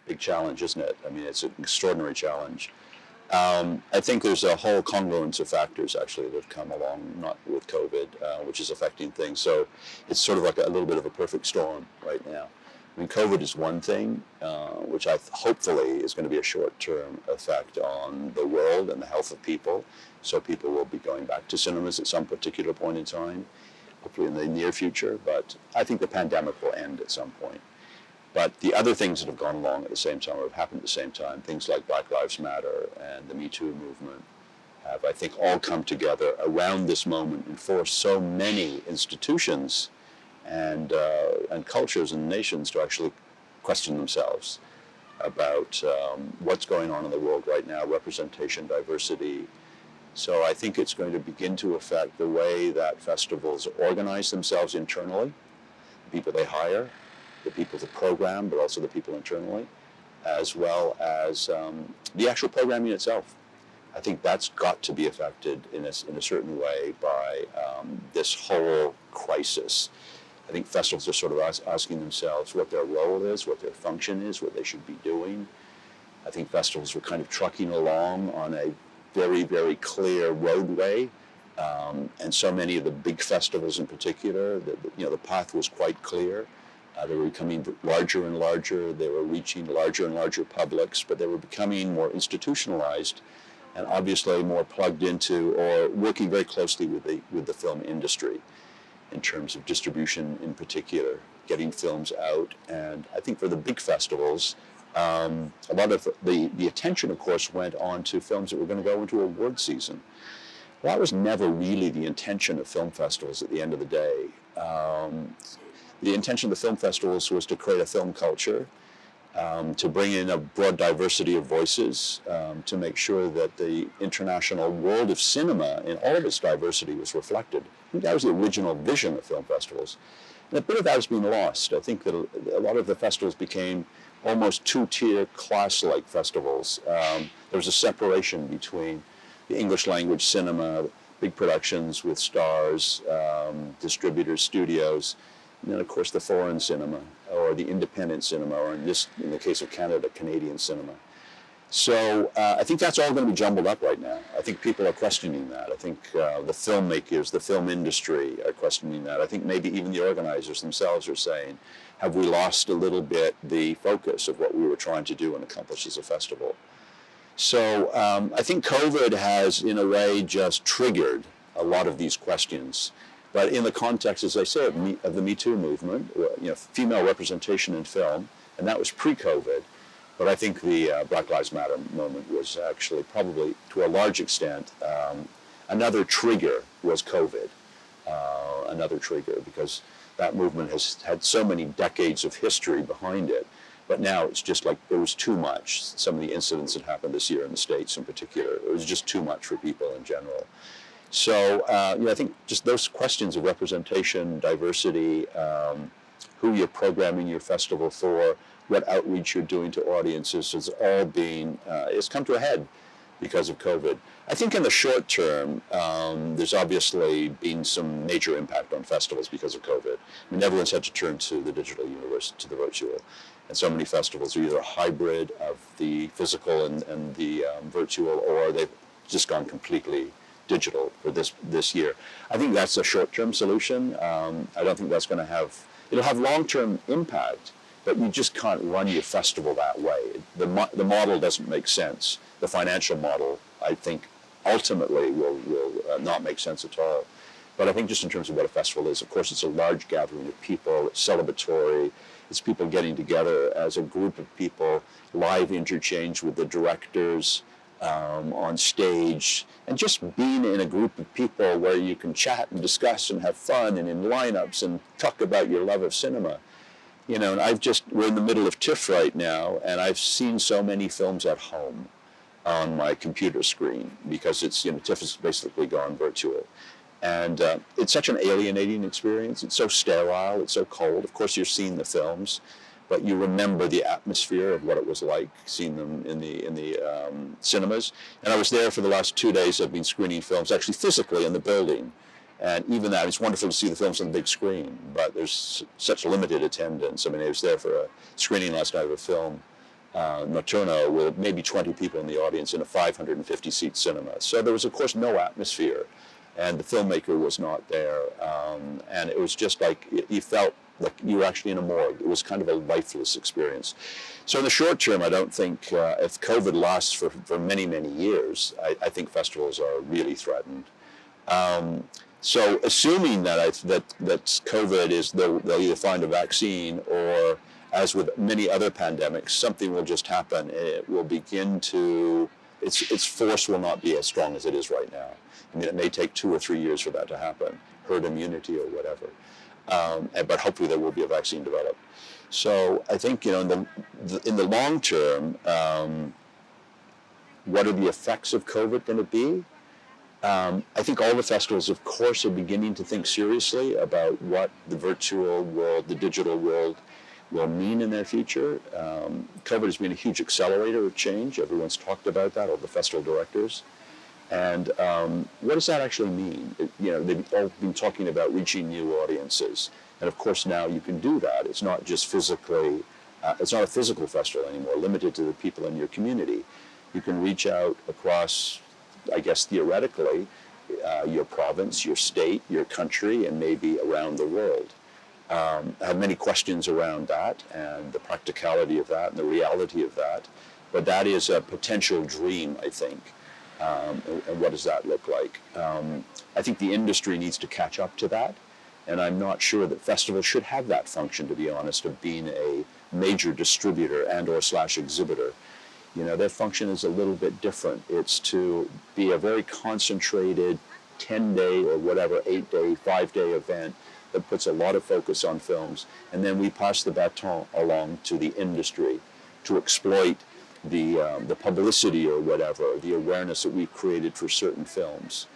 big challenge, isn't it? I mean, it's an extraordinary challenge. I think there's a whole congruence of factors actually that have come along, not with COVID, which is affecting things. So it's sort of like a little bit of a perfect storm right now. I mean, COVID is one thing, which hopefully is going to be a short-term effect on the world and the health of people. So people will be going back to cinemas at some particular point in time, hopefully in the near future. But I think the pandemic will end at some point. But the other things that have gone along at the same time or have happened at the same time, things like Black Lives Matter and the Me Too movement, have, I think, all come together around this moment and forced so many institutions and cultures and nations to actually question themselves about what's going on in the world right now, representation, diversity. So I think it's going to begin to affect the way that festivals organize themselves internally, the people they hire, the people that program, but also the people internally, as well as the actual programming itself. I think that's got to be affected in a certain way by this whole crisis. I think festivals are sort of asking themselves what their role is, what their function is, what they should be doing. I think festivals were kind of trucking along on a very, very clear roadway. And so many of the big festivals in particular, the path was quite clear. They were becoming larger and larger. They were reaching larger and larger publics, but they were becoming more institutionalized and obviously more plugged into or working very closely with the film industry in terms of distribution in particular, getting films out. And I think for the big festivals, a lot of the attention, of course, went on to films that were going to go into award season. Well, that was never really the intention of film festivals at the end of the day. The intention of the film festivals was to create a film culture, to bring in a broad diversity of voices, to make sure that the international world of cinema in all of its diversity was reflected. I think that was the original vision of film festivals. And a bit of that has been lost. I think that a lot of the festivals became almost two-tier class-like festivals. There was a separation between the English language cinema, big productions with stars, distributors, studios, and then, of course, the foreign cinema, or the independent cinema, or in the case of Canada, Canadian cinema. So I think that's all going to be jumbled up right now. I think people are questioning that. I think the filmmakers, the film industry are questioning that. I think maybe even the organizers themselves are saying, have we lost a little bit the focus of what we were trying to do and accomplish as a festival? So I think COVID has, in a way, just triggered a lot of these questions. But in the context, as I say, of the Me Too movement, female representation in film, and that was pre-COVID. But I think the Black Lives Matter moment was actually probably, to a large extent, another trigger was COVID. Another trigger, because that movement has had so many decades of history behind it. But now it's just like it was too much. Some of the incidents that happened this year in the States in particular, it was just too much for people in general. So I think just those questions of representation, diversity, who you're programming your festival for, what outreach you're doing to audiences has all been, it's come to a head because of COVID. I think in the short term, there's obviously been some major impact on festivals because of COVID. I mean, everyone's had to turn to the digital universe, to the virtual. And so many festivals are either a hybrid of the physical and the virtual, or they've just gone completely digital for this year. I think that's a short-term solution. I don't think that's going to have, it'll have long-term impact, but you just can't run your festival that way. The model doesn't make sense. The financial model, I think, ultimately will not make sense at all. But I think just in terms of what a festival is, of course, it's a large gathering of people. It's celebratory. It's people getting together as a group of people, live interchange with the directors, on stage, and just being in a group of people where you can chat and discuss and have fun and in lineups and talk about your love of cinema. And we're in the middle of TIFF right now, and I've seen so many films at home on my computer screen because TIFF has basically gone virtual. And it's such an alienating experience. It's so sterile, it's so cold. Of course, you're seeing the films, but you remember the atmosphere of what it was like seeing them in the cinemas. And I was there for the last 2 days. I've been screening films, actually physically in the building. And even that, it's wonderful to see the films on the big screen, but there's such limited attendance. I mean, I was there for a screening last night of a film nocturno with maybe 20 people in the audience in a 550-seat cinema. So there was, of course, no atmosphere, and the filmmaker was not there, and it was just like you felt like you were actually in a morgue. It was kind of a lifeless experience. So in the short term, I don't think if COVID lasts for many, many years, I think festivals are really threatened. So assuming that that COVID is, they'll either find a vaccine, or as with many other pandemics, something will just happen. It will begin to, its force will not be as strong as it is right now. I mean, it may take 2 or 3 years for that to happen, herd immunity or whatever. But hopefully there will be a vaccine developed. So I think, in the long term, what are the effects of COVID going to be? I think all the festivals, of course, are beginning to think seriously about what the virtual world, the digital world, will mean in their future. COVID has been a huge accelerator of change. Everyone's talked about that, all the festival directors. And what does that actually mean? They've all been talking about reaching new audiences. And of course now you can do that. It's not just physically, it's not a physical festival anymore, limited to the people in your community. You can reach out across, I guess theoretically, your province, your state, your country, and maybe around the world. I have many questions around that and the practicality of that and the reality of that. But that is a potential dream, I think. And what does that look like? I think the industry needs to catch up to that, and I'm not sure that festivals should have that function, to be honest, of being a major distributor and or / exhibitor. Their function is a little bit different. It's to be a very concentrated 10-day or whatever, 8-day, 5-day event that puts a lot of focus on films, and then we pass the baton along to the industry to exploit the publicity or whatever, the awareness that we've created for certain films.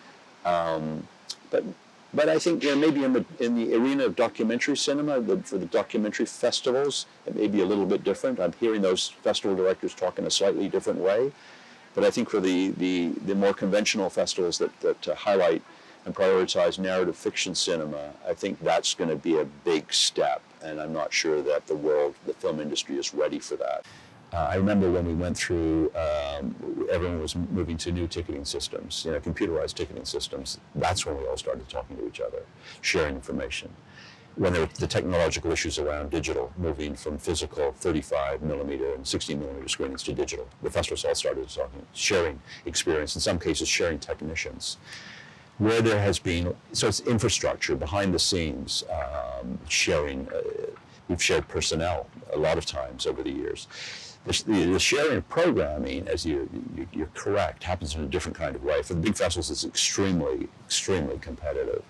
But I think maybe in the arena of documentary cinema, for the documentary festivals, it may be a little bit different. I'm hearing those festival directors talk in a slightly different way. But I think for the more conventional festivals that highlight and prioritize narrative fiction cinema, I think that's going to be a big step. And I'm not sure that the film industry is ready for that. I remember when we went through, everyone was moving to new ticketing systems, computerized ticketing systems. That's when we all started talking to each other, sharing information. When there were the technological issues around digital, moving from physical 35 millimeter and 60 millimeter screenings to digital, the festivals all started talking, sharing experience, in some cases sharing technicians. Where there has been, so it's infrastructure behind the scenes, sharing, we've shared personnel a lot of times over the years. The sharing of programming, as you're correct, happens in a different kind of way. For the big festivals, it's extremely, extremely competitive.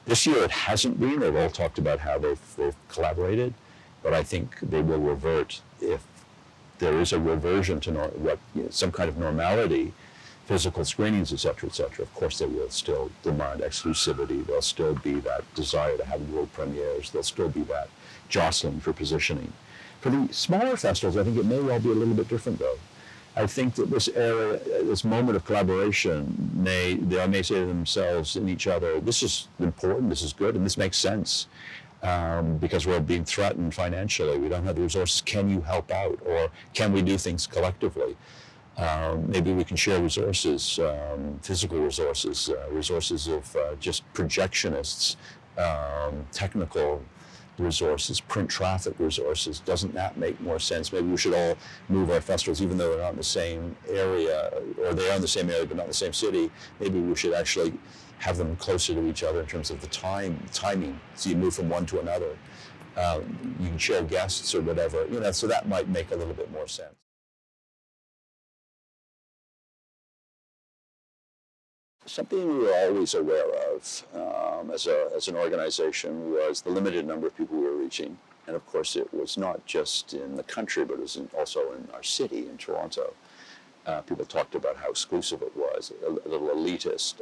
This year it hasn't been. They've all talked about how they've collaborated, but I think they will revert if there is a reversion to some kind of normality, physical screenings, et cetera, et cetera. Of course, they will still demand exclusivity. There'll still be that desire to have world premieres. There'll still be that jostling for positioning. For the smaller festivals, I think it may well be a little bit different, though. I think that this moment of collaboration, they may say to themselves and each other, this is important, this is good, and this makes sense. Because we're being threatened financially. We don't have the resources. Can you help out? Or can we do things collectively? Maybe we can share resources, physical resources, resources of just projectionists, technical resources, print traffic resources. Doesn't that make more sense? Maybe we should all move our festivals, even though they're not in the same area, or they are in the same area but not in the same city. Maybe we should actually have them closer to each other in terms of the timing. So you move from one to another. You can share guests or whatever. So that might make a little bit more sense. Something we were always aware of as an organization was the limited number of people we were reaching. And of course, it was not just in the country, but it was also in our city, in Toronto. People talked about how exclusive it was, a little elitist.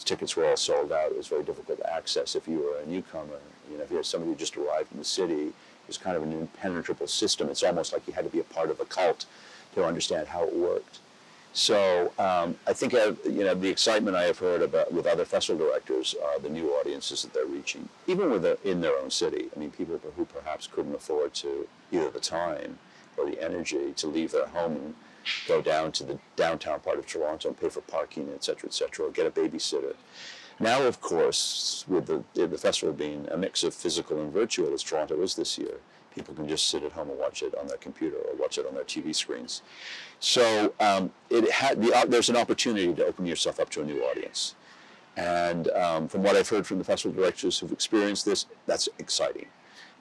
Tickets were all sold out. It was very difficult to access if you were a newcomer. If you were somebody who just arrived in the city, it was kind of an impenetrable system. It's almost like you had to be a part of a cult to understand how it worked. So I think the excitement I have heard about with other festival directors are the new audiences that they're reaching, even in their own city. I mean, people who perhaps couldn't afford to either the time or the energy to leave their home and go down to the downtown part of Toronto and pay for parking, et cetera, or get a babysitter. Now, of course, with the festival being a mix of physical and virtual, as Toronto is this year, people can just sit at home and watch it on their computer or watch it on their TV screens. So there's an opportunity to open yourself up to a new audience. And from what I've heard from the festival directors who've experienced this, that's exciting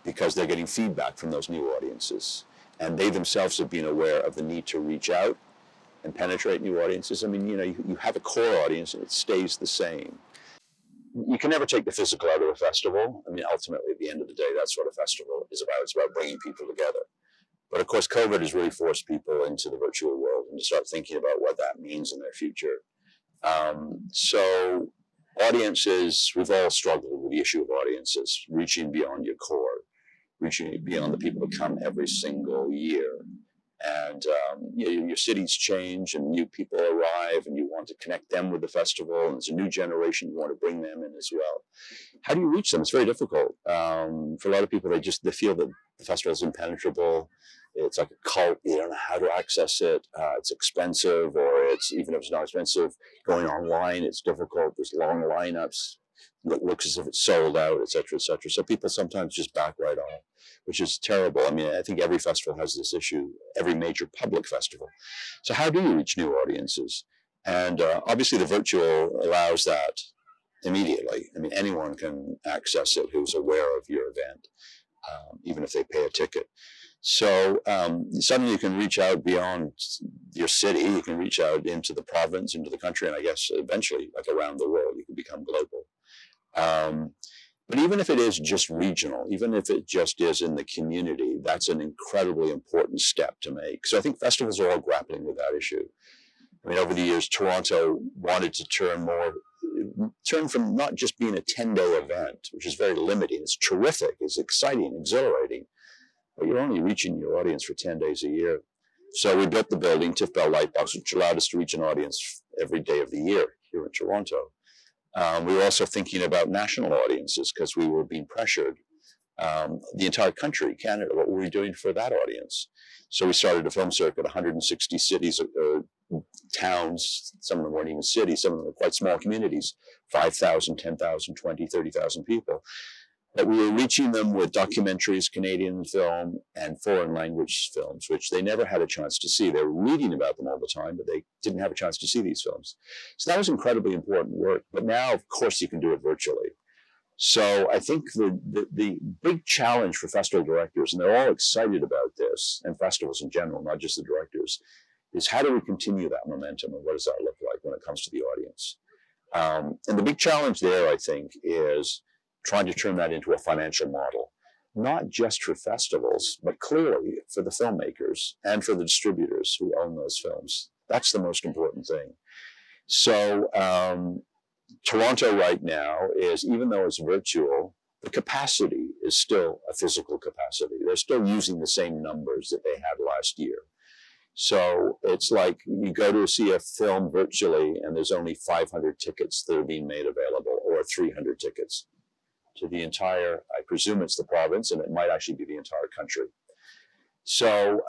because they're getting feedback from those new audiences. And they themselves have been aware of the need to reach out and penetrate new audiences. I mean, you have a core audience and it stays the same. You can never take the physical out of a festival. I mean, ultimately, at the end of the day, that's what a festival is about. It's about bringing people together. But of course, COVID has really forced people into the virtual world and to start thinking about what that means in their future. So audiences, we've all struggled with the issue of audiences, reaching beyond your core, reaching beyond the people that come every single year. And your cities change and new people arrive and you want to connect them with the festival and there's a new generation, you want to bring them in as well. How do you reach them? It's very difficult. For a lot of people, they feel that the festival is impenetrable. It's like a cult. You don't know how to access it. It's expensive, or even if it's not expensive, going online, it's difficult. There's long lineups. It looks as if it's sold out, et cetera, et cetera. So people sometimes just back right off, which is terrible. I mean, I think every festival has this issue, every major public festival. So how do you reach new audiences? And obviously the virtual allows that immediately. I mean, anyone can access it who's aware of your event, even if they pay a ticket. So suddenly you can reach out beyond your city, you can reach out into the province, into the country, and I guess eventually, like around the world, you can become global. But even if it is just regional, even if it just is in the community, that's an incredibly important step to make. So I think festivals are all grappling with that issue. I mean, over the years, Toronto wanted to turn from not just being a 10-day event, which is very limiting. It's terrific, it's exciting, exhilarating, but you're only reaching your audience for 10 days a year. So we built the building, TIFF Bell Lightbox, which allowed us to reach an audience every day of the year here in Toronto. We were also thinking about national audiences because we were being pressured. The entire country, Canada, what were we doing for that audience? So we started a film circuit, 160 cities, towns. Some of them weren't even cities, some of them were quite small communities, 5,000, 10,000, 20, 30,000 people. That we were reaching them with documentaries, Canadian film, and foreign language films, which they never had a chance to see. They were reading about them all the time, but they didn't have a chance to see these films. So that was incredibly important work. But now, of course, you can do it virtually. So I think the big challenge for festival directors, and they're all excited about this, and festivals in general, not just the directors, is how do we continue that momentum, and what does that look like when it comes to the audience? And the big challenge there, I think, is trying to turn that into a financial model, not just for festivals, but clearly for the filmmakers and for the distributors who own those films. That's the most important thing. So Toronto right now is, even though it's virtual, the capacity is still a physical capacity. They're still using the same numbers that they had last year. So it's like you go to see a film virtually and there's only 500 tickets that are being made available, or 300 tickets to the entire, I presume it's the province, and it might actually be the entire country. So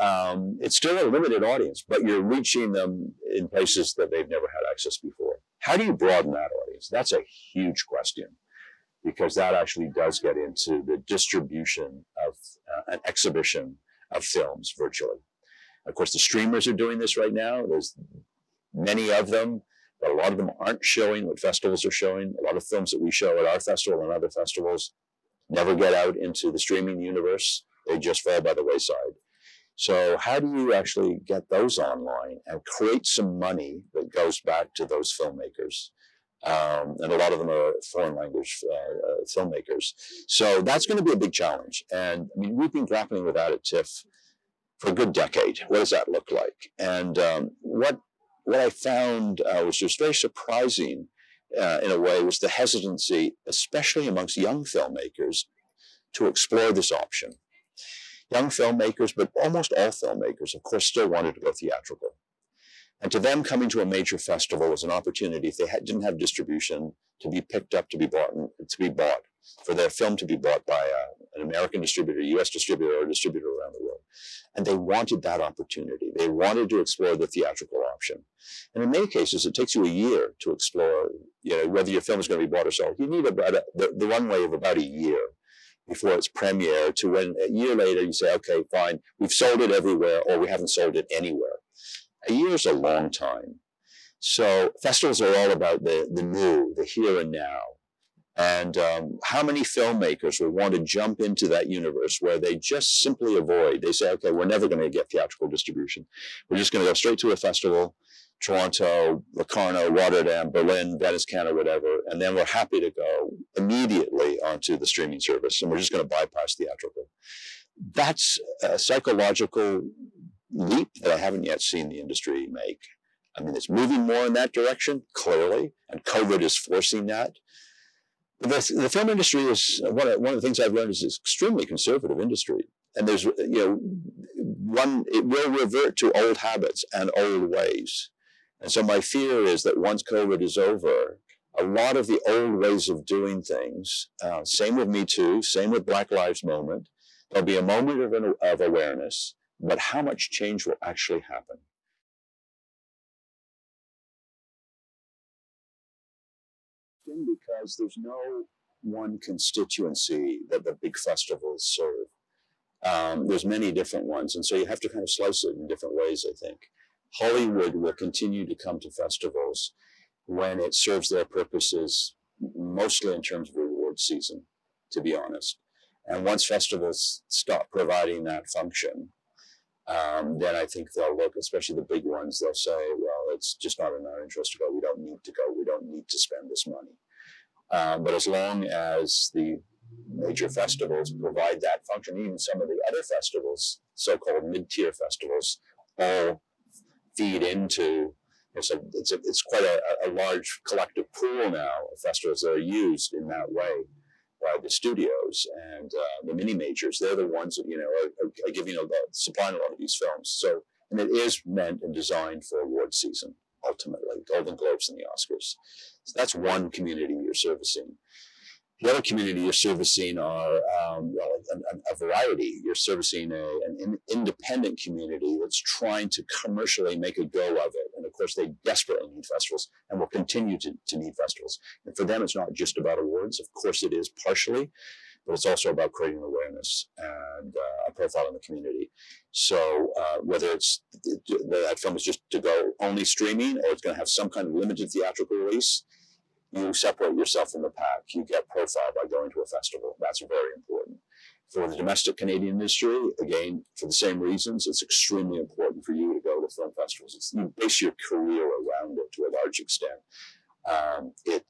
it's still a limited audience, but you're reaching them in places that they've never had access before. How do you broaden that audience? That's a huge question, because that actually does get into the distribution of an exhibition of films virtually. Of course, the streamers are doing this right now. There's many of them, but a lot of them aren't showing what festivals are showing. A lot of films that we show at our festival and other festivals never get out into the streaming universe. They just fall by the wayside. So how do you actually get those online and create some money that goes back to those filmmakers? And a lot of them are foreign language filmmakers. So that's going to be a big challenge. And I mean, we've been grappling with that at TIFF for a good decade. What does that look like? And what I found was just very surprising in a way was the hesitancy, especially amongst young filmmakers, to explore this option. Young filmmakers, but almost all filmmakers, of course, still wanted to go theatrical. And to them, coming to a major festival was an opportunity, if they didn't have distribution, to be picked up, to be bought, for their film to be bought by an American distributor, US distributor, or a distributor around the world. And they wanted that opportunity. They wanted to explore the theatrical option. And in many cases, it takes you a year to explore, whether your film is going to be bought or sold. You need about the runway of about a year before its premiere, to when a year later you say, okay, fine, we've sold it everywhere, or we haven't sold it anywhere. A year is a long time. So festivals are all about the new, the here and now. And how many filmmakers will want to jump into that universe where they just simply avoid, they say, okay, we're never going to get theatrical distribution. We're just going to go straight to a festival, Toronto, Locarno, Rotterdam, Berlin, Venice, Canada, whatever, and then we're happy to go immediately onto the streaming service, and we're just going to bypass theatrical. That's a psychological leap that I haven't yet seen the industry make. I mean, it's moving more in that direction, clearly, and COVID is forcing that. But the film industry is, one of the things I've learned is it's extremely conservative industry. And there's, it will revert to old habits and old ways. And so my fear is that once COVID is over, a lot of the old ways of doing things, same with Me Too, same with Black Lives Moment, there'll be a moment of awareness, but how much change will actually happen? Because there's no one constituency that the big festivals serve. There's many different ones, and so you have to kind of slice it in different ways, I think. Hollywood will continue to come to festivals when it serves their purposes, mostly in terms of reward season, to be honest. And once festivals stop providing that function, then I think they'll look, especially the big ones, they'll say, well, it's just not in our interest to go. We don't need to go. We don't need to spend this money. But as long as the major festivals provide that function, even some of the other festivals, so-called mid-tier festivals, all feed into, it's quite a large collective pool now of festivals that are used in that way by the studios and the mini majors. They're the ones that, are giving, supplying a lot of these films. So, and it is meant and designed for award season, ultimately, Golden Globes and the Oscars. So that's one community you're servicing. The other community you're servicing are a variety. You're servicing an independent community that's trying to commercially make a go of it. And of course, they desperately need festivals and will continue to need festivals. And for them, it's not just about awards. Of course, it is partially, but it's also about creating awareness and a profile in the community. So whether it's that film is just to go only streaming, or it's going to have some kind of limited theatrical release, you separate yourself from the pack. You get profile by going to a festival. That's very important. For the domestic Canadian industry, again, for the same reasons, it's extremely important for you to go to film festivals. You base your career around it to a large extent. It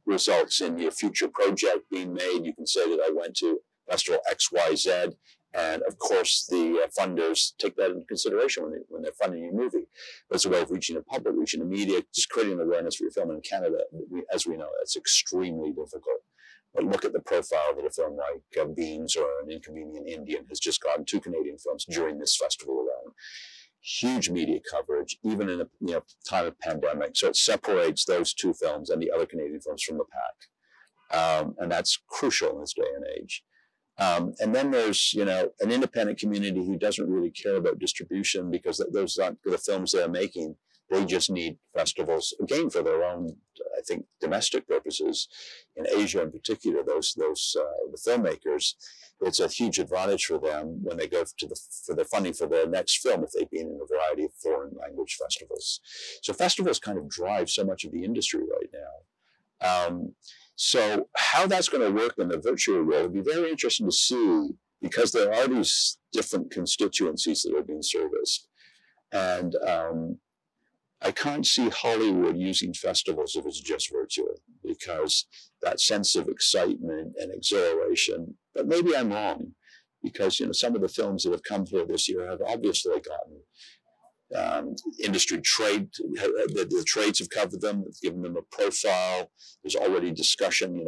results in your future project being made. You can say that I went to Festival XYZ, and of course the funders take that into consideration when they're funding your movie. But it's a way of reaching the public, reaching the media, just creating awareness for your film. In Canada, as we know, that's extremely difficult. But look at the profile that a film like Beans or An Inconvenient Indian has just gotten, 2 Canadian films during this festival alone. Huge media coverage, even in a time of pandemic. So it separates those 2 films and the other Canadian films from the pack. And that's crucial in this day and age. And then there's, an independent community who doesn't really care about distribution because those aren't the films they're making. They just need festivals, again, for their own, I think, domestic purposes. In Asia in particular, the filmmakers, it's a huge advantage for them when they go for their funding for their next film if they've been in a variety of foreign language festivals. So festivals kind of drive so much of the industry right now. So how that's going to work in the virtual world will be very interesting to see, because there are these different constituencies that are being serviced. And I can't see Hollywood using festivals if it's just virtual, because that sense of excitement and exhilaration, but maybe I'm wrong, because some of the films that have come here this year have obviously gotten industry trade, the trades have covered them, given them a profile. There's already discussion,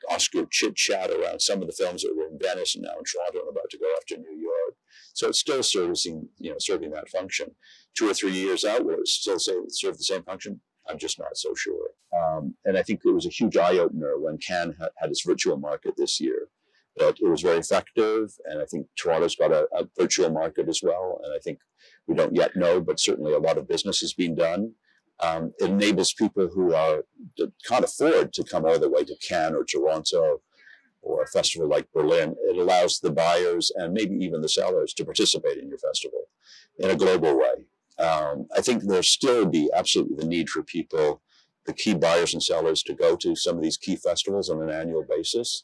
Oscar chit chat around some of the films that were in Venice and now in Toronto and about to go after New York. So it's still serving that function. 2 or 3 years out, will it still serve the same function? I'm just not so sure. And I think it was a huge eye opener when Cannes had its virtual market this year. But it was very effective, and I think Toronto's got a virtual market as well, and I think we don't yet know, but certainly a lot of business is being done. It enables people who can't afford to come all the way to Cannes or Toronto or a festival like Berlin. It allows the buyers and maybe even the sellers to participate in your festival in a global way. I think there'll still be absolutely the need for people, the key buyers and sellers, to go to some of these key festivals on an annual basis.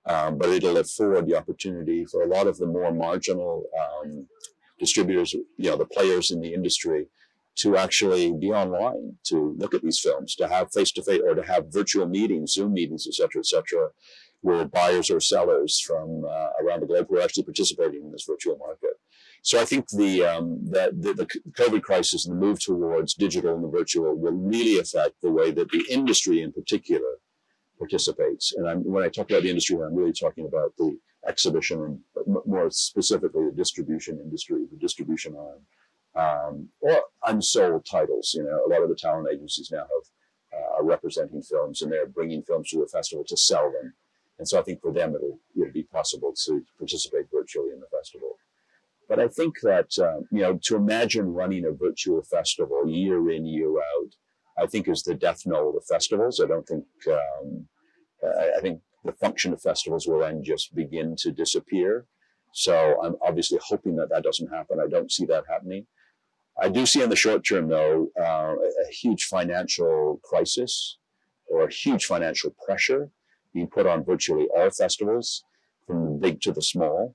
But it'll afford the opportunity for a lot of the more marginal distributors, the players in the industry, to actually be online, to look at these films, to have face-to-face or to have virtual meetings, Zoom meetings, et cetera, where buyers or sellers from around the globe who are actually participating in this virtual market. So I think the COVID crisis and the move towards digital and the virtual will really affect the way that the industry in particular participates. And when I talk about the industry, I'm really talking about the exhibition and more specifically the distribution industry, the distribution arm, or unsold titles. A lot of the talent agencies now are representing films, and they're bringing films to the festival to sell them. And so I think for them it'll be possible to participate virtually in the festival. But I think that to imagine running a virtual festival year in, year out, I think is the death knell of festivals. I don't think. I think the function of festivals will then just begin to disappear. So I'm obviously hoping that doesn't happen. I don't see that happening. I do see in the short term, though, a huge financial crisis or a huge financial pressure being put on virtually all festivals, from the big to the small.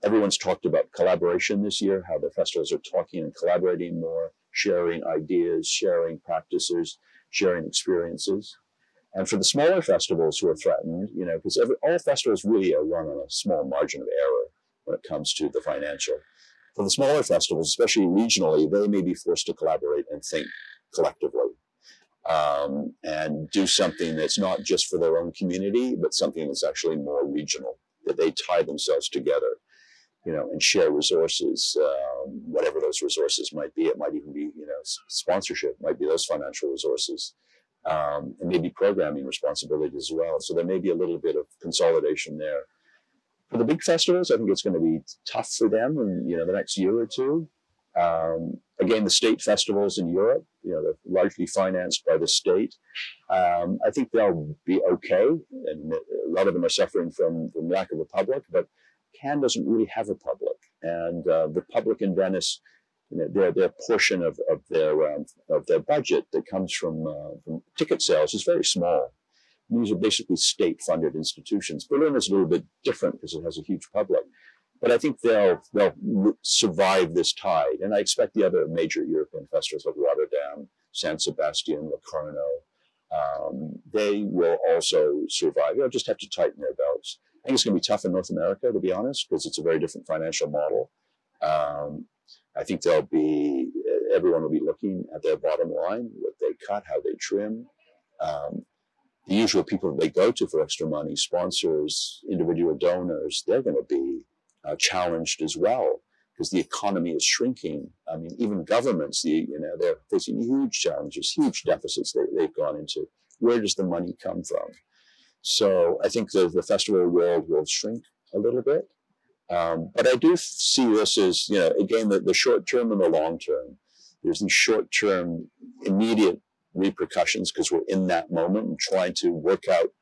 Everyone's talked about collaboration this year, how the festivals are talking and collaborating more, sharing ideas, sharing practices, sharing experiences. And for the smaller festivals who are threatened, because all festivals really are run on a small margin of error when it comes to the financial. For the smaller festivals, especially regionally, they may be forced to collaborate and think collectively and do something that's not just for their own community, but something that's actually more regional, that they tie themselves together, and share resources, whatever those resources might be. It might even be, sponsorship, might be those financial resources, and maybe programming responsibilities as well. So there may be a little bit of consolidation there. For the big festivals, I think it's going to be tough for them in the next year or two. Again, the state festivals in Europe, they're largely financed by the state. I think they'll be okay, and a lot of them are suffering from the lack of a public, but Cannes doesn't really have a public, and the public in Venice, their portion of their budget that comes from ticket sales is very small. These are basically state-funded institutions. Berlin is a little bit different because it has a huge public, but I think they'll survive this tide. And I expect the other major European festivals like Rotterdam, San Sebastian, Locarno, they will also survive. They'll just have to tighten their belts. I think it's going to be tough in North America, to be honest, because it's a very different financial model. I think everyone will be looking at their bottom line, what they cut, how they trim. The usual people they go to for extra money, sponsors, individual donors, they're going to be challenged as well because the economy is shrinking. I mean, even governments, they're facing huge challenges, huge deficits they've gone into. Where does the money come from? So I think the festival world will shrink a little bit. But I do see this as, again, the short term and the long term. There's these short term, immediate repercussions because we're in that moment and trying to work out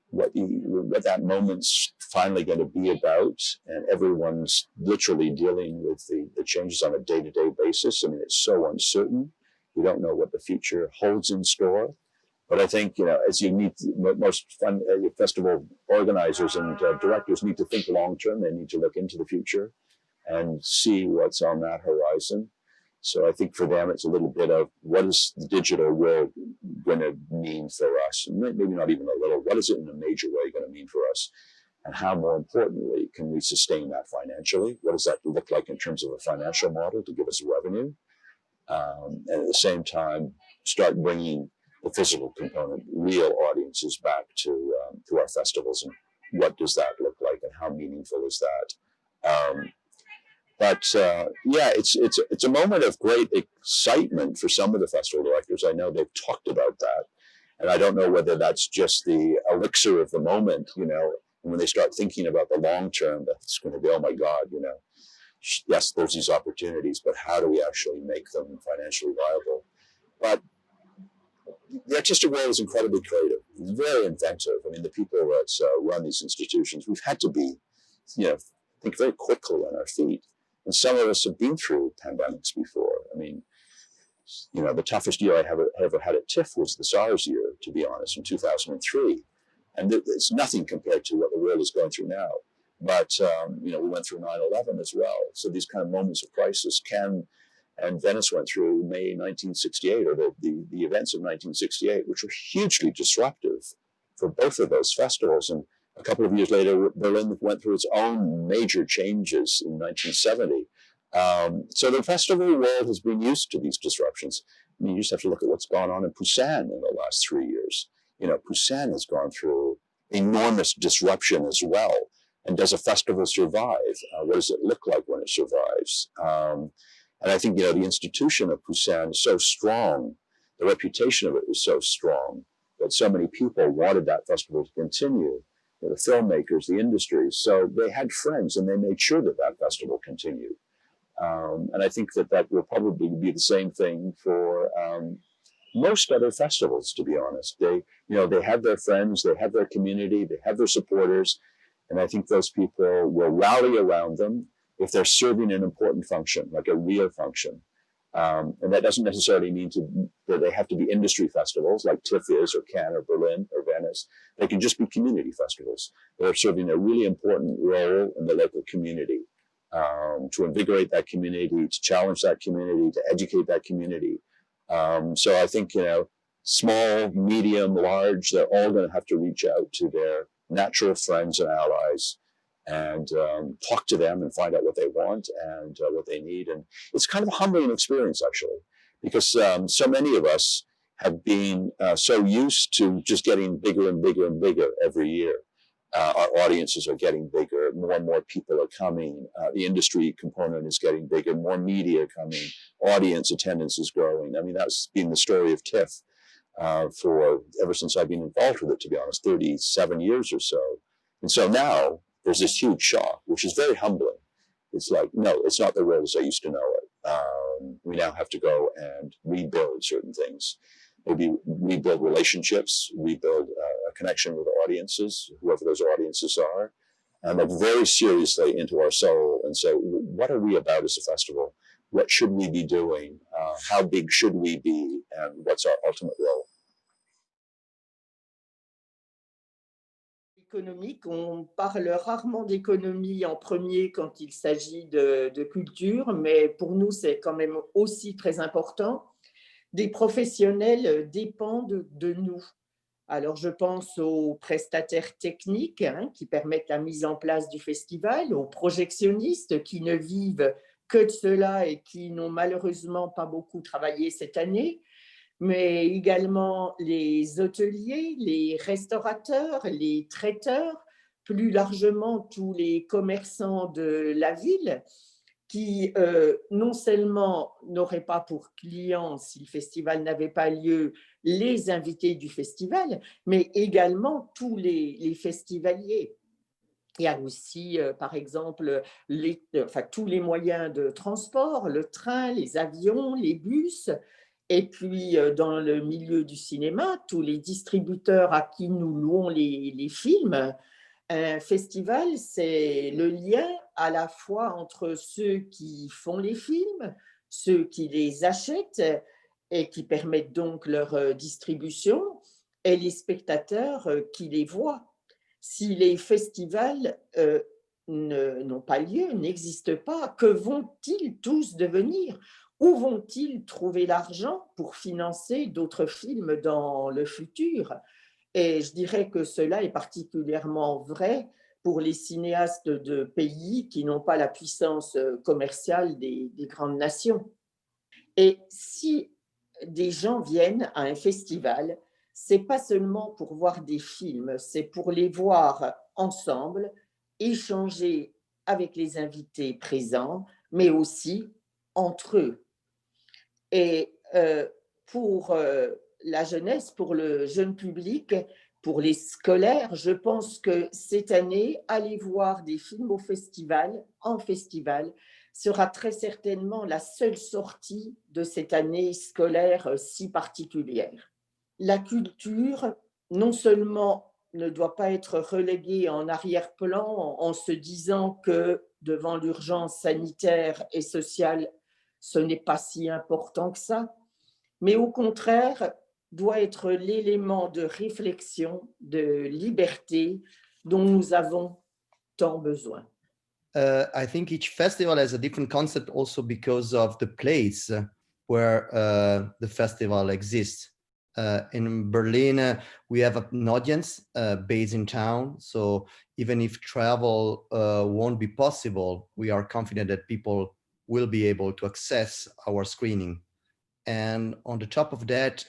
what that moment's finally going to be about. And everyone's literally dealing with the changes on a day-to-day basis. I mean, it's so uncertain. We don't know what the future holds in store. But I think, as you need most festival organizers and directors need to think long term. They need to look into the future and see what's on that horizon. So I think for them, it's a little bit of what is the digital world going to mean for us? And maybe not even a little. What is it in a major way going to mean for us? And how, more importantly, can we sustain that financially? What does that look like in terms of a financial model to give us revenue? And at the same time, start bringing the physical component, real audiences back to our festivals, and what does that look like, and how meaningful is that? It's a moment of great excitement for some of the festival directors. I know they've talked about that, and I don't know whether that's just the elixir of the moment. And when they start thinking about the long term, that's going to be, oh my God, you know, yes, there's these opportunities, but how do we actually make them financially viable? But the artistic world is incredibly creative, very inventive. I mean, the people that run these institutions, we've had to be, you know, think very quickly on our feet. And some of us have been through pandemics before. I mean, you know, the toughest year I ever had at TIFF was the SARS year, to be honest, in 2003. And it's nothing compared to what the world is going through now. But, you know, we went through 9/11 as well. So these kind of moments of crisis and Venice went through May 1968, or the events of 1968, which were hugely disruptive for both of those festivals. And a couple of years later, Berlin went through its own major changes in 1970. So the festival world has been used to these disruptions. I mean, you just have to look at what's gone on in Busan in the last 3 years. You know, Busan has gone through enormous disruption as well. And does a festival survive? What does it look like when it survives? And I think, you know, the institution of Busan is so strong. The reputation of it was so strong that so many people wanted that festival to continue. You know, the filmmakers, the industries. So they had friends and they made sure that that festival continued. And I think that will probably be the same thing for most other festivals, to be honest. They have their friends, they have their community, they have their supporters. And I think those people will rally around them if they're serving an important function, like a real function. And that doesn't necessarily mean that they have to be industry festivals like TIFF is, or Cannes, or Berlin, or Venice. They can just be community festivals. They're serving a really important role in the local community, to invigorate that community, to challenge that community, to educate that community. So I think, you know, small, medium, large, they're all going to have to reach out to their natural friends and allies and talk to them and find out what they want and what they need. And it's kind of a humbling experience, actually, because so many of us have been so used to just getting bigger and bigger and bigger every year. Our audiences are getting bigger, more and more people are coming, the industry component is getting bigger, more media coming, audience attendance is growing. I mean, that's been the story of TIFF for ever since I've been involved with it, to be honest, 37 years or so. And so now there's this huge shock, which is very humbling. It's like, no, it's not the world as I used to know it. We now have to go and rebuild certain things. Maybe rebuild relationships, rebuild a connection with audiences, whoever those audiences are, and look very seriously into our soul and say, what are we about as a festival? What should we be doing? How big should we be? And what's our ultimate role? Économique, on parle rarement d'économie en premier quand il s'agit de culture, mais pour nous, c'est quand même aussi très important. Des professionnels dépendent de nous. Alors, je pense aux prestataires techniques qui permettent la mise en place du festival, aux projectionnistes qui ne vivent que de cela et qui n'ont malheureusement pas beaucoup travaillé cette année, mais également les hôteliers, les restaurateurs, les traiteurs, plus largement tous les commerçants de la ville qui non seulement n'auraient pas pour clients, si le festival n'avait pas lieu, les invités du festival, mais également tous les festivaliers. Il y a aussi, par exemple, tous les moyens de transport, le train, les avions, les bus, et puis dans le milieu du cinéma, tous les distributeurs à qui nous louons les films. Un festival, c'est le lien à la fois entre ceux qui font les films, ceux qui les achètent et qui permettent donc leur distribution, et les spectateurs qui les voient. Si les festivals n'ont pas lieu, n'existent pas, que vont-ils tous devenir? Où vont-ils trouver l'argent pour financer d'autres films dans le futur? Et je dirais que cela est particulièrement vrai pour les cinéastes de pays qui n'ont pas la puissance commerciale des grandes nations. Et si des gens viennent à un festival, c'est pas seulement pour voir des films, c'est pour les voir ensemble, échanger avec les invités présents, mais aussi entre eux. Et pour la jeunesse, pour le jeune public, pour les scolaires, je pense que cette année, aller voir des films au festival, en festival, sera très certainement la seule sortie de cette année scolaire si particulière. La culture, non seulement ne doit pas être reléguée en arrière-plan en se disant que devant l'urgence sanitaire et sociale, ce n'est pas si important que ça, mais au contraire, doit être l'élément de réflexion, de liberté dont nous avons tant besoin. I think each festival has a different concept also because of the place where the festival exists. In Berlin, we have an audience based in town. So even if travel won't be possible, we are confident that people will be able to access our screening. And on the top of that,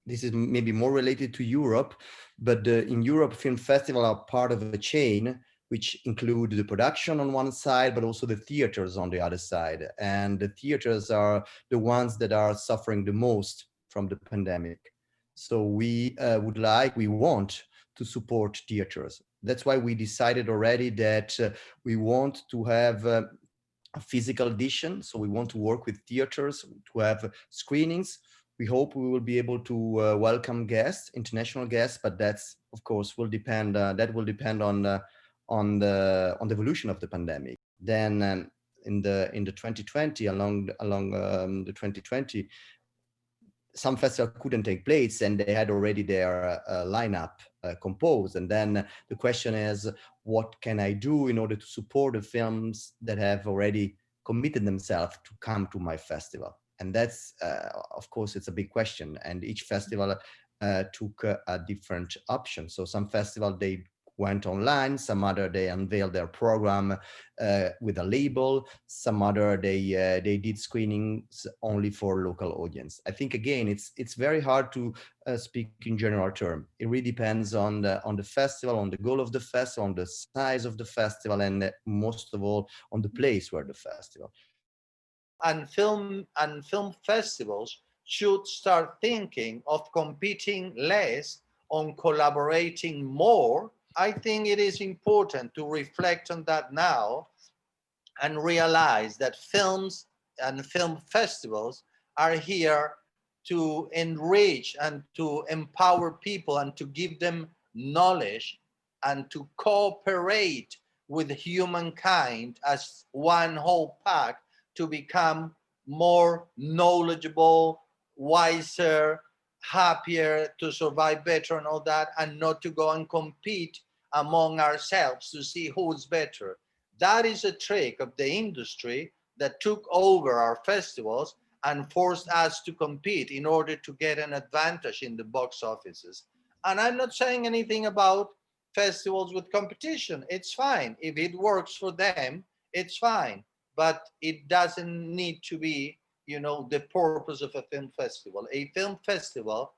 this is maybe more related to Europe, but in Europe, film festivals are part of a chain which include the production on one side, but also the theaters on the other side. And the theaters are the ones that are suffering the most from the pandemic. So we want to support theaters. That's why we decided already that we want to have a physical edition. So we want to work with theaters to have screenings. We hope we will be able to welcome guests, international guests, but that's, of course, will depend on the evolution of the pandemic. Then in the 2020, along the 2020, some festivals couldn't take place and they had already their lineup composed. And then the question is, what can I do in order to support the films that have already committed themselves to come to my festival? And that's, of course, it's a big question. And each festival took a different option. So some festivals, they went online, some other they unveiled their program with a label, some other they did screenings only for local audience. I think again it's very hard to speak in general term. It really depends on the festival, on the goal of the festival, on the size of the festival, and most of all on the place where the festival. And film festivals should start thinking of competing less, on collaborating more. I think it is important to reflect on that now and realize that films and film festivals are here to enrich and to empower people and to give them knowledge and to cooperate with humankind as one whole pack to become more knowledgeable, wiser, happier, to survive better and all that, and not to go and compete among ourselves to see who's better. That is a trick of the industry that took over our festivals and forced us to compete in order to get an advantage in the box offices. And I'm not saying anything about festivals with competition. It's fine. If it works for them, it's fine. But it doesn't need to be, the purpose of a film festival. A film festival,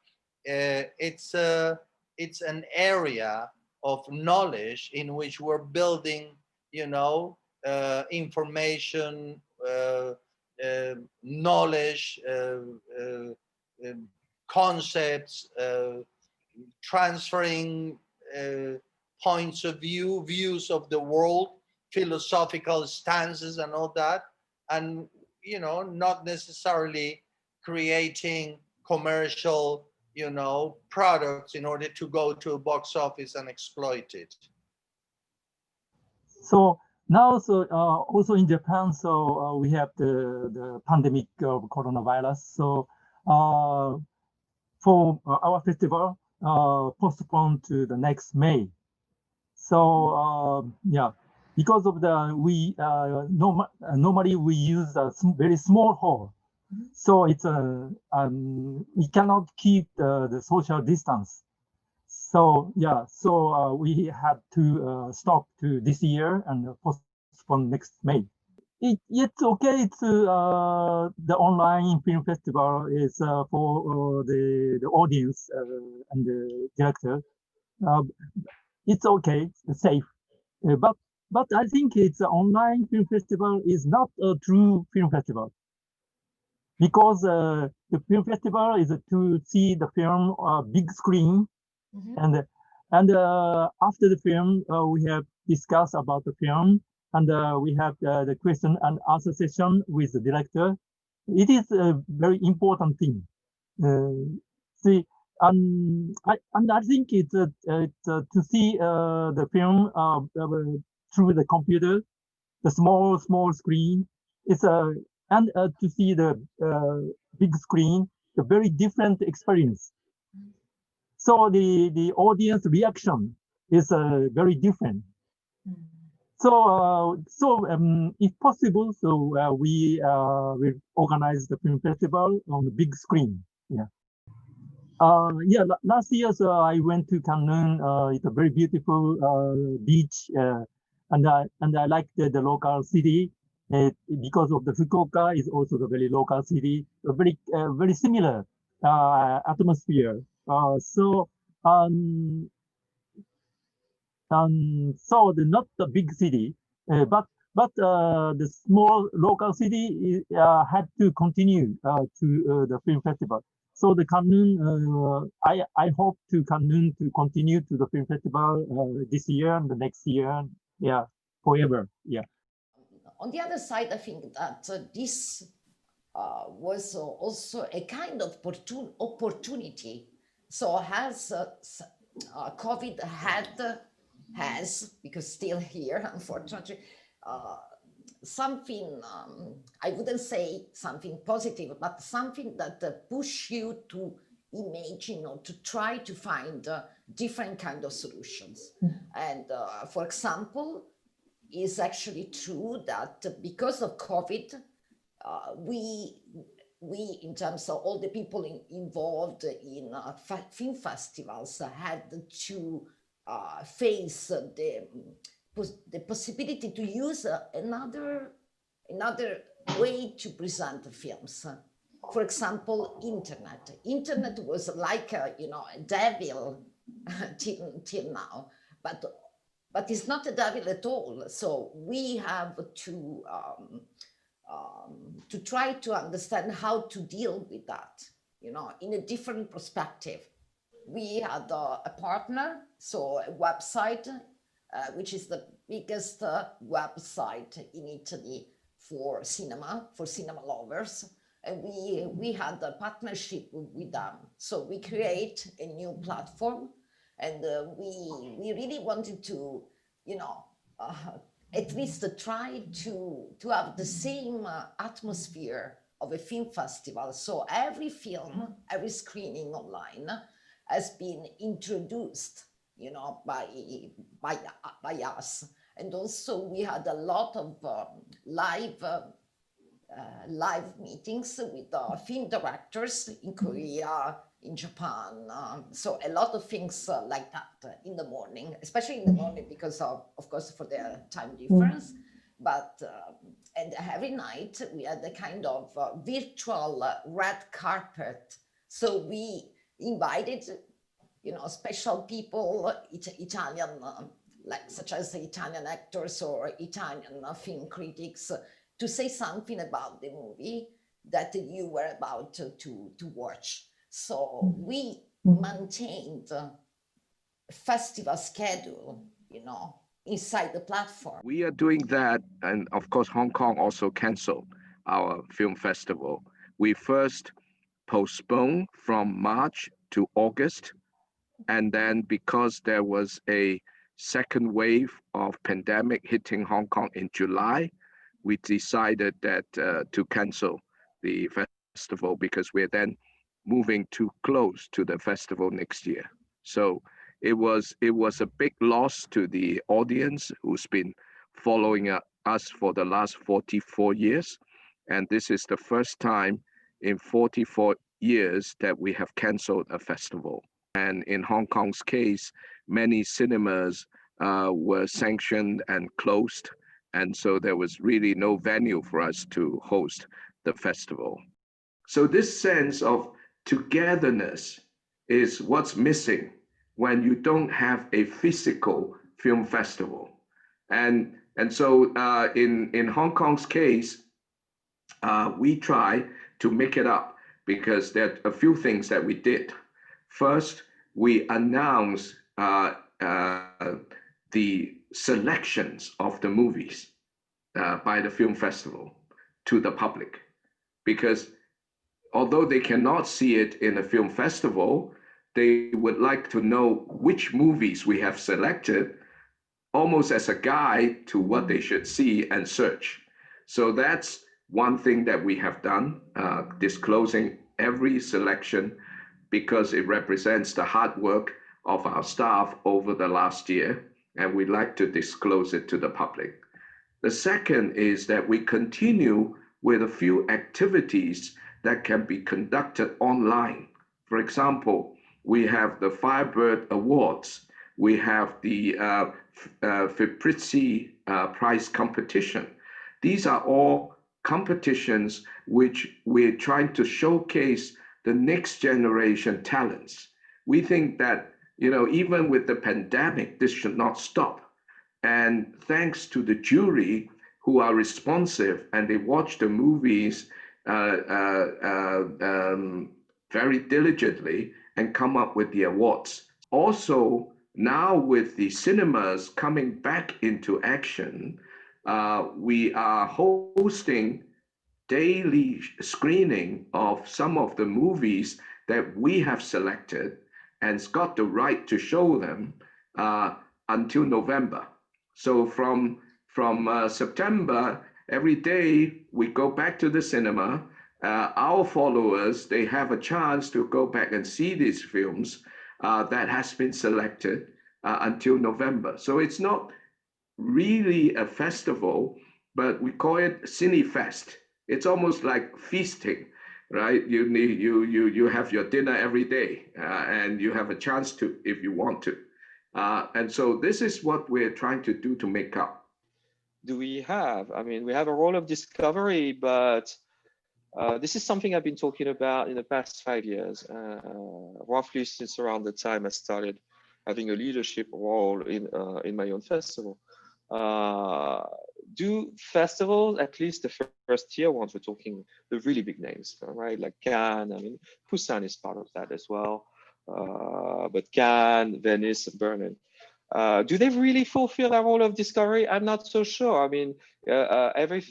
it's an area of knowledge in which we're building, information, knowledge, concepts, transferring points of view, views of the world, philosophical stances and all that, and not necessarily creating commercial products in order to go to a box office and exploit it. So now, also in Japan, we have the pandemic of coronavirus. So for our festival, postponed to the next May. So because of normally we use a very small hall. So it's we cannot keep the social distance. So we had to stop to this year and postpone next May. It's okay. It's the online film festival is for the audience and the director. It's okay, it's safe. But I think it's an online film festival is not a true film festival. Because the film festival is to see the film big screen And after the film, we have discussed about the film, and we have the question and answer session with the director. It is a very important thing. See, and I think it's to see the film through the computer, the small screen. It's and to see the big screen, a very different experience. So the audience reaction is very different. So if possible, we will organize the film festival on the big screen. Yeah. Last year, I went to Gangneung. It's a very beautiful beach, and I like the local city because of the Fukuoka is also the very local city, a very similar atmosphere. So not the big city, but the small local city had to continue to the film festival. So the Gangneung, I hope to Gangneung to continue to the film festival this year and the next year, yeah, forever, yeah. On the other side, I think that this was also a kind of opportunity. So has COVID has, because still here, unfortunately, something, I wouldn't say something positive, but something that push you to imagine or to try to find different kind of solutions. And for example, it's actually true that because of COVID, we in terms of all the people involved in film festivals had to face the possibility to use another way to present the films. For example, internet. Internet was like a devil till now, but it's not a devil at all. So we have to try to understand how to deal with that, in a different perspective. We had a partner, so a website, which is the biggest website in Italy for cinema lovers. And we had a partnership with them. So we create a new platform, and we really wanted to, at least try to have the same atmosphere of a film festival. So every film, every screening online has been introduced, by us. And also we had a lot of live meetings with film directors in Korea, in Japan. So a lot of things like that in the morning, especially in the morning because of course, for the time difference. But, and every night we had a kind of virtual red carpet. So we invited, special people, Italian, such as Italian actors or Italian film critics, to say something about the movie that you were about to watch. So we maintained a festival schedule, inside the platform. We are doing that, and of course, Hong Kong also canceled our film festival. We first postponed from March to August, and then because there was a second wave of pandemic hitting Hong Kong in July, we decided that to cancel the festival because we're then moving too close to the festival next year. So it was a big loss to the audience who's been following us for the last 44 years. And this is the first time in 44 years that we have canceled a festival. And in Hong Kong's case, many cinemas were sanctioned and closed. And so there was really no venue for us to host the festival. So this sense of togetherness is what's missing when you don't have a physical film festival. And so in Hong Kong's case, we try to make it up because there are a few things that we did. First, we announce the selections of the movies by the film festival to the public, because although they cannot see it in a film festival, they would like to know which movies we have selected, almost as a guide to what they should see and search. So that's one thing that we have done, disclosing every selection, because it represents the hard work of our staff over the last year, and we'd like to disclose it to the public. The second is that we continue with a few activities that can be conducted online. For example, we have the Firebird Awards, we have the Fiprizzi Prize competition. These are all competitions which we're trying to showcase the next generation talents. We think that, you know, even with the pandemic, this should not stop. And thanks to the jury who are responsive and they watch the movies very diligently and come up with the awards. Also, now with the cinemas coming back into action, we are hosting daily screening of some of the movies that we have selected and got the right to show them until November. So from September, every day we go back to the cinema. Our followers, they have a chance to go back and see these films that has been selected until November. So it's not really a festival, but we call it CineFest. It's almost like feasting, right? You have your dinner every day, and you have a chance to if you want to. And so this is what we're trying to do to make up. Do we have? I mean, we have a role of discovery, but this is something I've been talking about in the past 5 years, roughly since around the time I started having a leadership role in my own festival. Do festivals, at least the first tier ones, we're talking the really big names, right? Like Cannes, I mean, Busan is part of that as well. But Cannes, Venice, Berlin. Do they really fulfill their role of discovery? I'm not so sure. I mean, every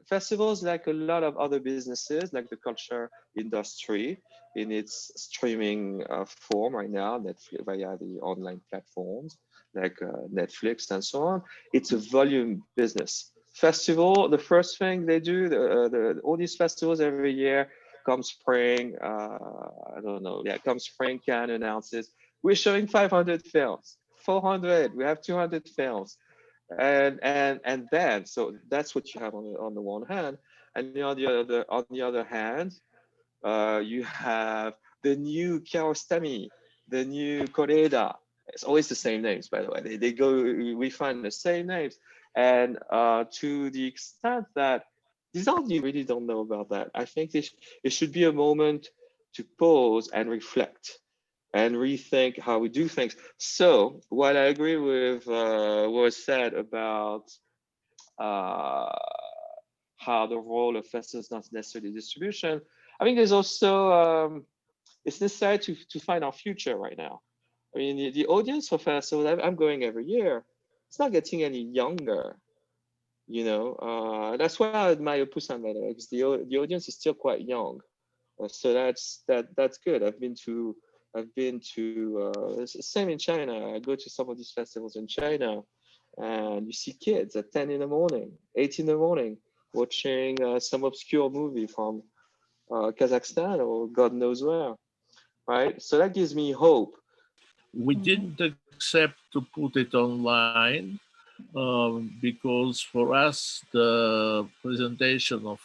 festival is like a lot of other businesses, like the culture industry in its streaming form right now, Netflix, via the online platforms like Netflix and so on. It's a volume business. Festival, the first thing they do, all these festivals every year, come spring, I don't know, yeah, come spring, Cannes announces, we're showing 500 films, 400, we have 200 films. And then, so that's what you have on the one hand. And on the other hand, you have the new Kiarostami, the new Koreda. It's always the same names, by the way. We find the same names. And to the extent that these are you really don't know about that. I think it should be a moment to pause and reflect and rethink how we do things. So while I agree with what was said about how the role of festivals is not necessarily distribution, I think there's also, it's necessary to find our future right now. I mean, the audience for festivals, I'm going every year, it's not getting any younger, you know. That's why I admire Busan, by the way, because the audience is still quite young. So that's good. I've been to same in China. I go to some of these festivals in China, and you see kids at 10 in the morning, 8 in the morning, watching some obscure movie from Kazakhstan or God knows where, right? So that gives me hope. We didn't accept to put it online because for us the presentation of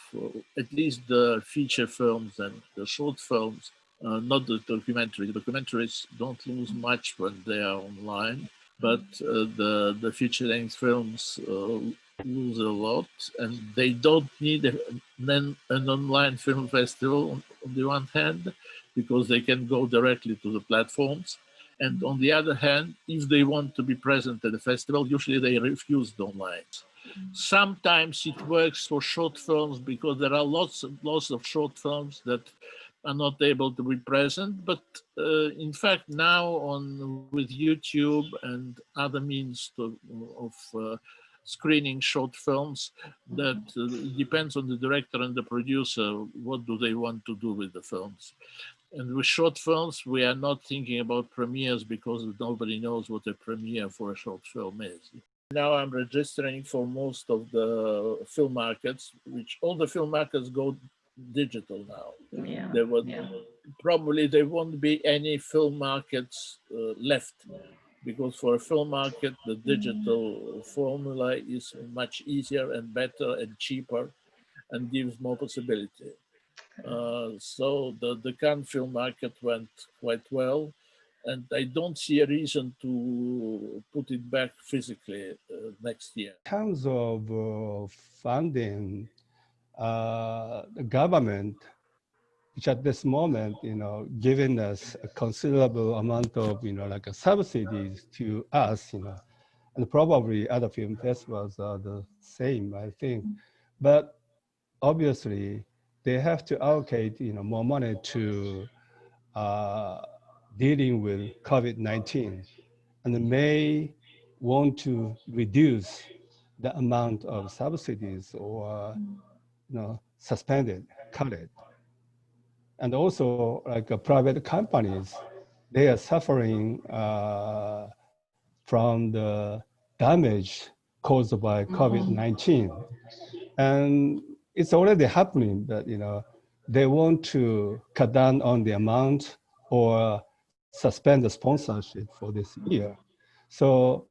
at least the feature films and the short films, not the documentaries don't lose much when they are online, but the feature-length films lose a lot, and they don't need an online film festival on the one hand, because they can go directly to the platforms. And on the other hand, if they want to be present at the festival, usually they refuse the online. Sometimes it works for short films because there are lots of short films that are not able to be present. But in fact, now with YouTube and other means of screening short films, that depends on the director and the producer, what do they want to do with the films. And with short films, we are not thinking about premieres because nobody knows what a premiere for a short film is. Now I'm registering for most of the film markets, which all the film markets go digital now. Yeah. Probably there won't be any film markets left, because for a film market, the digital formula is much easier and better and cheaper and gives more possibility. So the Cannes film market went quite well, and I don't see a reason to put it back physically next year. In terms of funding, the government, which at this moment, giving us a considerable amount of, like subsidies to us, and probably other film festivals are the same, I think. But obviously, they have to allocate, more money to dealing with COVID-19, and they may want to reduce the amount of subsidies or, suspend it, cut it. And also, like private companies, they are suffering from the damage caused by COVID-19. And it's already happening that, they want to cut down on the amount or suspend the sponsorship for this year. So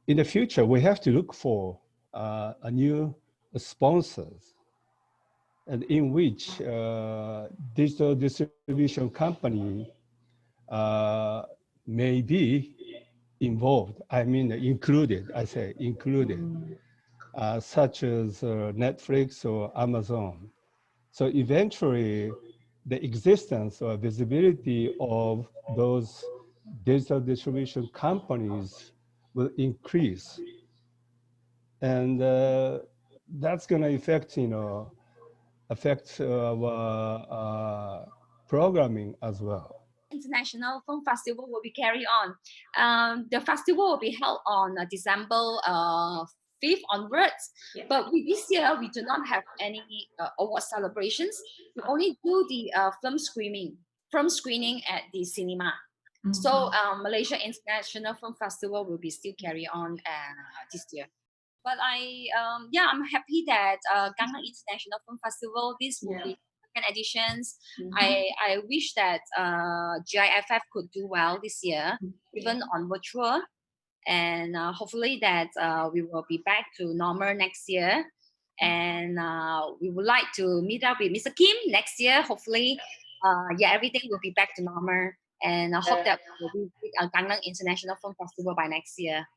in the future, we have to look for a new sponsors, and in which digital distribution company may be involved. I mean, included, I say included, such as Netflix or Amazon. So eventually, the existence or visibility of those digital distribution companies will increase. And that's going to affect our programming as well. International Film Festival will be carried on. The festival will be held on December 5th onwards. Yeah. But this year, we do not have any award celebrations. We only do the film screening at the cinema. Mm-hmm. So Malaysia International Film Festival will be still carry on this year. But I'm happy that Gangneung International Film Festival, this will be second editions. Mm-hmm. I wish that GIFF could do well this year, even on virtual. And hopefully that we will be back to normal next year. And we would like to meet up with Mr. Kim next year. Hopefully, everything will be back to normal. And I hope that we will be at Gangneung International Film Festival by next year.